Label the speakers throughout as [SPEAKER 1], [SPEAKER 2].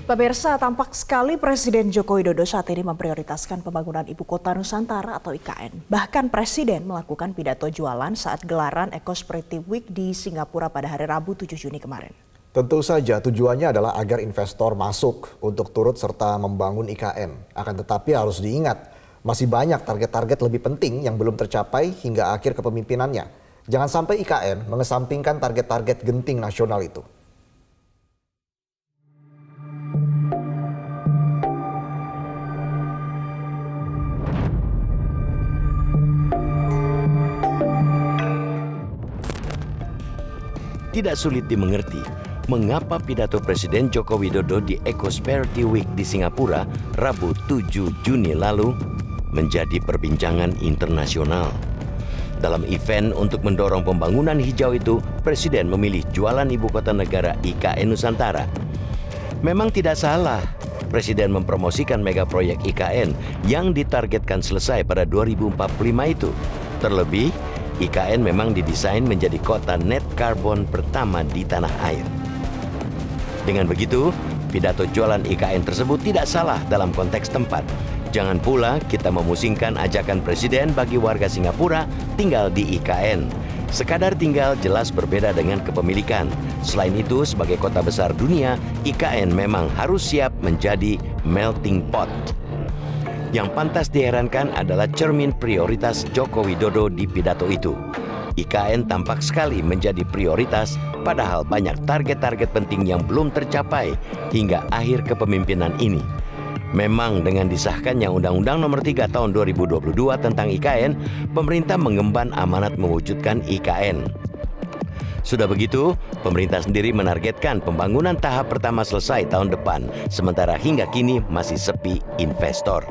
[SPEAKER 1] Pemirsa, tampak sekali Presiden Joko Widodo saat ini memprioritaskan pembangunan Ibu Kota Nusantara atau IKN. Bahkan Presiden melakukan pidato jualan saat gelaran Ecosperity Week di Singapura pada hari Rabu 7 Juni kemarin.
[SPEAKER 2] Tentu saja tujuannya adalah agar investor masuk untuk turut serta membangun IKN. Akan tetapi harus diingat, masih banyak target-target lebih penting yang belum tercapai hingga akhir kepemimpinannya. Jangan sampai IKN mengesampingkan target-target genting nasional itu.
[SPEAKER 3] Tidak sulit dimengerti mengapa pidato Presiden Joko Widodo di Ecosperity Week di Singapura Rabu 7 Juni lalu menjadi perbincangan internasional. Dalam event untuk mendorong pembangunan hijau itu, Presiden memilih jualan Ibu Kota Negara IKN Nusantara. Memang tidak salah Presiden mempromosikan mega proyek IKN yang ditargetkan selesai pada 2045 itu. Terlebih, IKN memang didesain menjadi kota net karbon pertama di tanah air. Dengan begitu, pidato jualan IKN tersebut tidak salah dalam konteks tempat. Jangan pula kita memusingkan ajakan Presiden bagi warga Singapura tinggal di IKN. Sekadar tinggal jelas berbeda dengan kepemilikan. Selain itu, sebagai kota besar dunia, IKN memang harus siap menjadi melting pot. Yang pantas diherankan adalah cermin prioritas Joko Widodo di pidato itu. IKN tampak sekali menjadi prioritas, padahal banyak target-target penting yang belum tercapai hingga akhir kepemimpinan ini. Memang dengan disahkannya Undang-Undang Nomor 3 Tahun 2022 tentang IKN, pemerintah mengemban amanat mewujudkan IKN. Sudah begitu, pemerintah sendiri menargetkan pembangunan tahap pertama selesai tahun depan, sementara hingga kini masih sepi investor.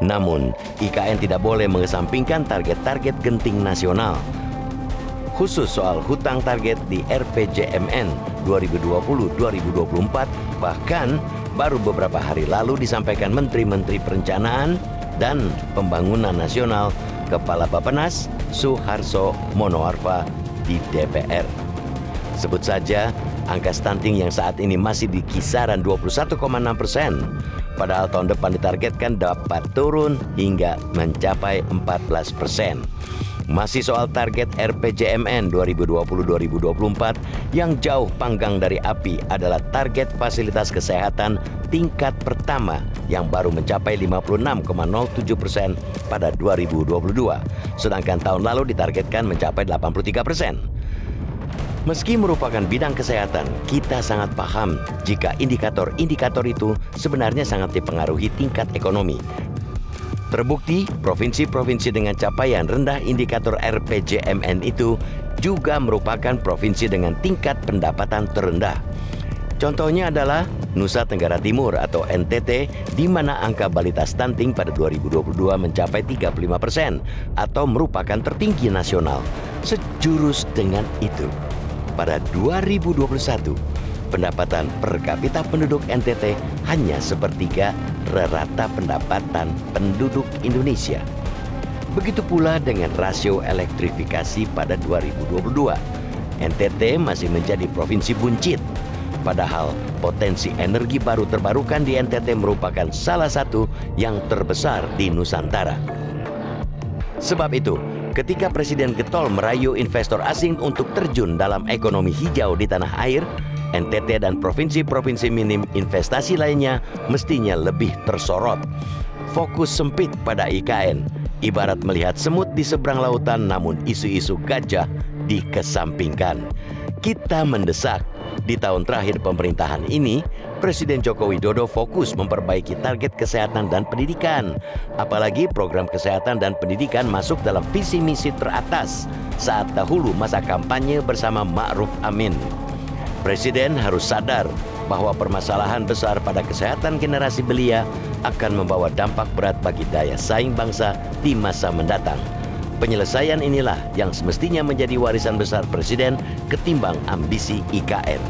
[SPEAKER 3] Namun, IKN tidak boleh mengesampingkan target-target genting nasional. Khusus soal hutang target di RPJMN 2020-2024, bahkan baru beberapa hari lalu disampaikan Menteri-Menteri Perencanaan dan Pembangunan Nasional Kepala Bappenas Suharto Monoarfa di DPR. Sebut saja angka stunting yang saat ini masih di kisaran 21,6%. Padahal tahun depan ditargetkan dapat turun hingga mencapai 14%. Masih soal target RPJMN 2020-2024 yang jauh panggang dari api adalah target fasilitas kesehatan tingkat pertama yang baru mencapai 56,07% pada 2022. Sedangkan tahun lalu ditargetkan mencapai 83%. Meski merupakan bidang kesehatan, kita sangat paham jika indikator-indikator itu sebenarnya sangat dipengaruhi tingkat ekonomi. Terbukti, provinsi-provinsi dengan capaian rendah indikator RPJMN itu juga merupakan provinsi dengan tingkat pendapatan terendah. Contohnya adalah Nusa Tenggara Timur atau NTT, di mana angka balita stunting pada 2022 mencapai 35% atau merupakan tertinggi nasional. Sejurus dengan itu, pada 2021, pendapatan per kapita penduduk NTT hanya sepertiga rata pendapatan penduduk Indonesia. Begitu pula dengan rasio elektrifikasi pada 2022. NTT masih menjadi provinsi buncit. Padahal potensi energi baru terbarukan di NTT merupakan salah satu yang terbesar di Nusantara. Sebab itu, ketika Presiden getol merayu investor asing untuk terjun dalam ekonomi hijau di tanah air, NTT dan provinsi-provinsi minim investasi lainnya mestinya lebih tersorot. Fokus sempit pada IKN, ibarat melihat semut di seberang lautan namun isu-isu gajah dikesampingkan. Kita mendesak, di tahun terakhir pemerintahan ini, Presiden Joko Widodo fokus memperbaiki target kesehatan dan pendidikan. Apalagi program kesehatan dan pendidikan masuk dalam visi misi teratas saat dahulu masa kampanye bersama Ma'ruf Amin. Presiden harus sadar bahwa permasalahan besar pada kesehatan generasi belia akan membawa dampak berat bagi daya saing bangsa di masa mendatang. Penyelesaian inilah yang semestinya menjadi warisan besar Presiden ketimbang ambisi IKN.